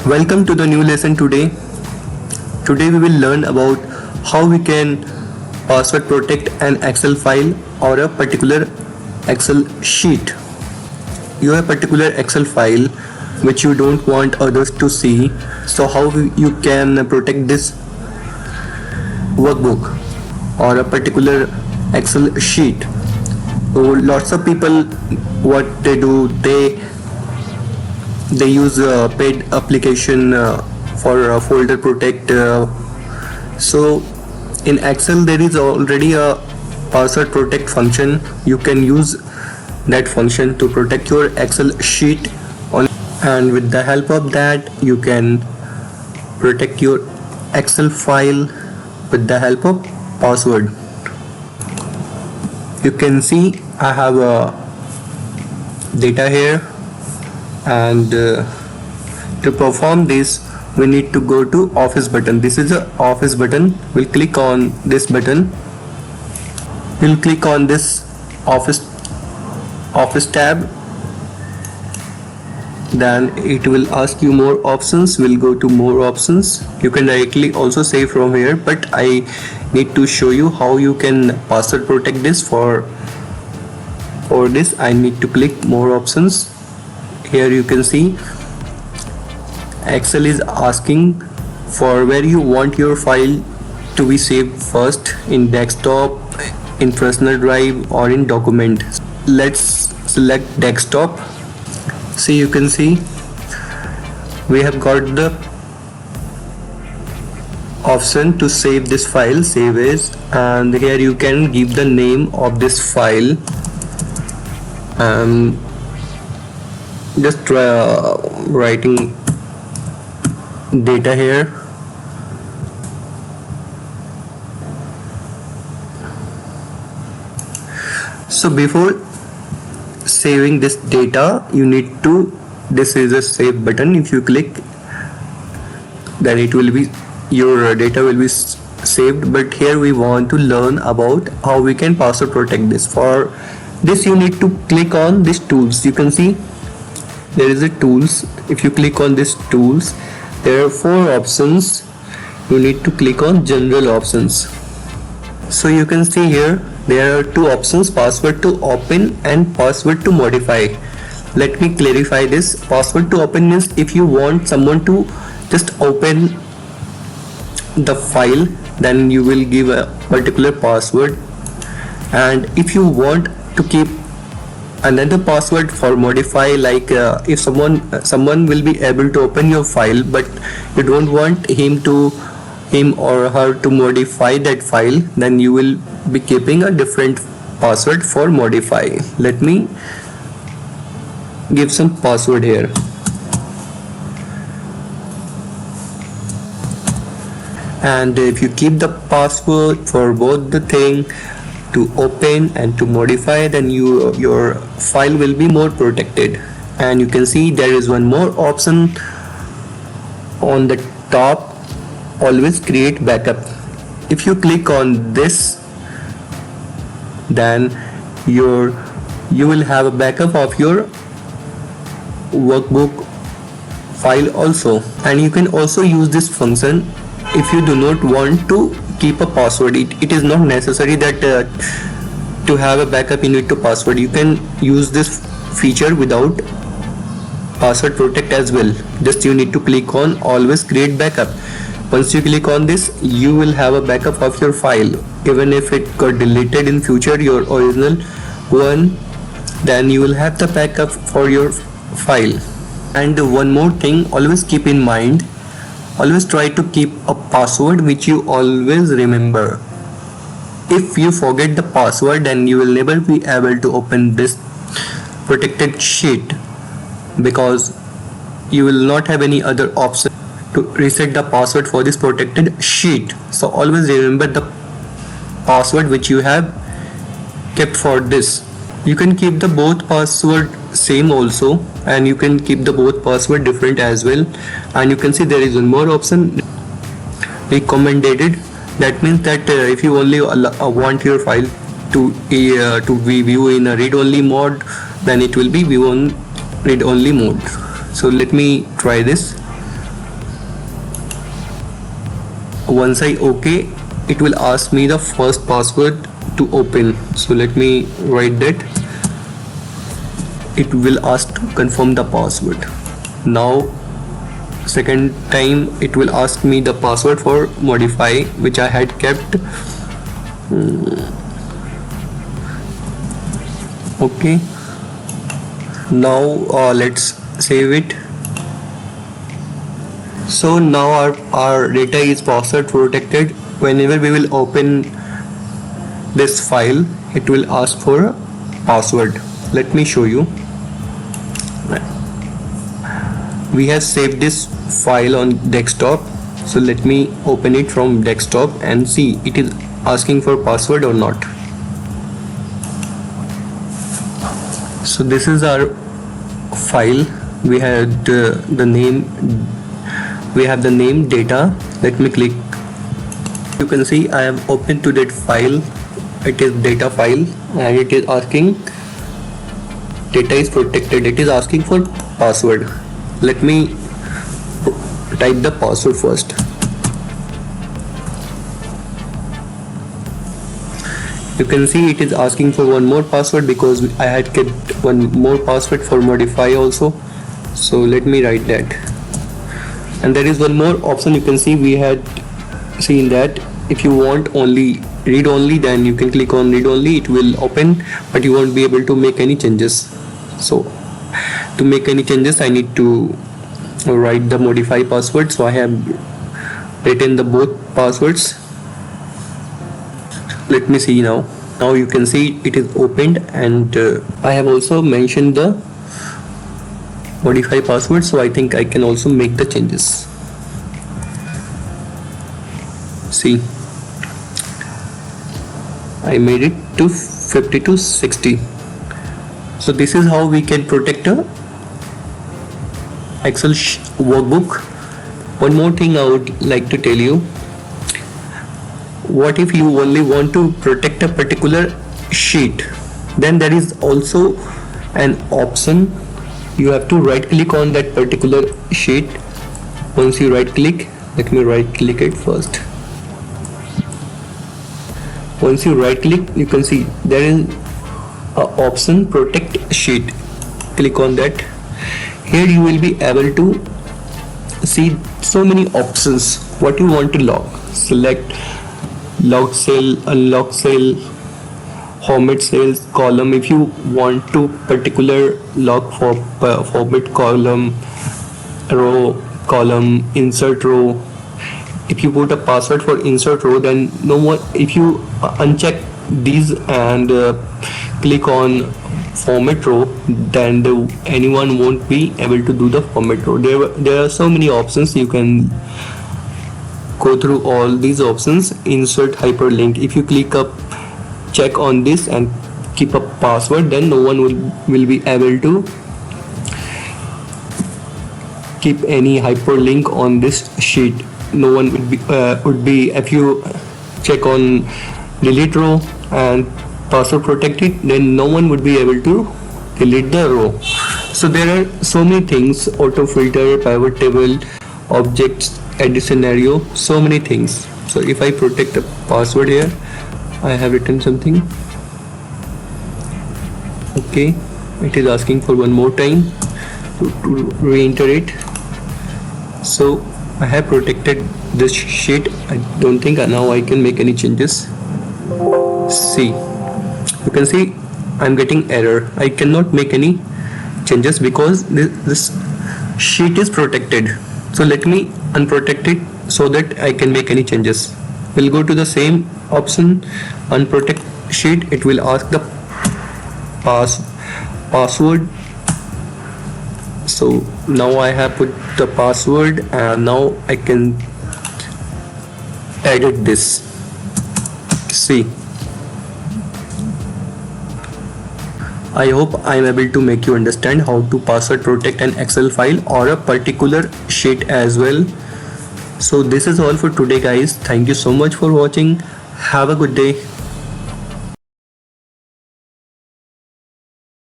Welcome to the new lesson today. Today we will learn about how we can password protect an Excel file or a particular Excel sheet. You have a particular Excel file which you don't want others to see. So how you can protect this workbook or a particular Excel sheet? So lots of people, what they do, they use a paid application for folder protect. So in Excel there is already a password protect function. You can use that function to protect your Excel sheet and with the help of that you can protect your Excel file with the help of password. You can see I have a data here, and to perform this we need to go to office button. This is the office button. We'll click on this button. We'll click on this office tab. Then it will ask you more options. We'll go to more options. You can directly also save from here, but I need to show you how you can password protect this. For this I need to click more options. Here you can see Excel is asking for where you want your file to be saved first, in desktop, in personal drive, or in document. Let's select desktop. See, you can see we have got the option to save this file, save as, and here you can give the name of this file. Just writing data here. So before saving this data, you need to, this is a save button. If you click, then it will be, your data will be saved. But here we want to learn about how we can password protect this. For this you need to click on this tools. You can see there is a tools. If you click on this tools, there are 4 options. You need to click on general options. So you can see here there are 2 options, password to open and password to modify. Let me clarify this. Password to open means if you want someone to just open the file, then you will give a particular password, and if you want to keep another password for modify, like if someone will be able to open your file but you don't want him or her to modify that file, then you will be keeping a different password for modify. Let me give some password here. And if you keep the password for both the thing, to open and to modify, then your file will be more protected. And you can see there is one more option on the top, always create backup. If you click on this, then you will have a backup of your workbook file also. And you can also use this function if you do not want to keep a password. It is not necessary that to have a backup you need to password. You can use this feature without password protect as well. Just you need to click on always create backup. Once you click on this, you will have a backup of your file. Even if it got deleted in future, your original one, then you will have the backup for your file. And one more thing, always keep in mind, always try to keep a password which you always remember. If you forget the password, then you will never be able to open this protected sheet, because you will not have any other option to reset the password for this protected sheet. So always remember the password which you have kept for this. You can keep the both password same also, and you can keep the both password different as well. And you can see there is one more option, recommended. That means that if you only want your file to be view in a read only mode, then it will be view on read only mode. So let me try this. Once I OK, it will ask me the first password to open. So let me write that. It will ask to confirm the password. Now second time it will ask me the password for modify, which I had kept. Okay, now let's save it. So now our data is password protected. Whenever we will open this file, it will ask for a password. Let me show you. We have saved this file on desktop, so let me open it from desktop and see it is asking for password or not. So this is our file. We had the name, we have the name data. Let me click. You can see I have opened to that file. It is data file and it is asking data is protected. It is asking for password. Let me type the password first. You can see it is asking for one more password because I had kept one more password for modify also. So let me write that. And there is one more option. You can see we had seen that if you want only read only, then you can click on read only. It will open, but you won't be able to make any changes. So to make any changes, I need to write the modify password. So I have written the both passwords. Let me see now. Now you can see it is opened, and I have also mentioned the modify password, so I think I can also make the changes. See, I made it to 50 to 60. So this is how we can protect a Excel workbook. One more thing I would like to tell you. What if you only want to protect a particular sheet? Then there is also an option. You have to right click on that particular sheet. Once you right click, let me right click it first. Once you right click, you can see there is an option protect sheet. Click on that. Here you will be able to see so many options. What you want to log. Select locked cell, unlocked cell, format cells, column. If you want to particular log for format column, row, column, insert row. If you put a password for insert row, then no more. If you uncheck these and click on format row, then anyone won't be able to do the format row. There are so many options. You can go through all these options. Insert hyperlink. If you click up, check on this and keep a password, then no one will be able to keep any hyperlink on this sheet. No one would be if you check on delete row and password protected, then no one would be able to delete the row. So there are so many things: auto filter, pivot table, objects, edit scenario, so many things. So if I protect the password here, I have written something. Okay, it is asking for one more time to re-enter it. So I have protected this sheet. I don't think now I can make any changes. See, you can see I'm getting error. I cannot make any changes because this sheet is protected. So let me unprotect it so that I can make any changes. We'll go to the same option, unprotect sheet. It will ask the password. So now I have put the password, and now I can edit this. See, I hope I am able to make you understand how to password protect an Excel file or a particular sheet as well. So this is all for today, guys. Thank you so much for watching. Have a good day.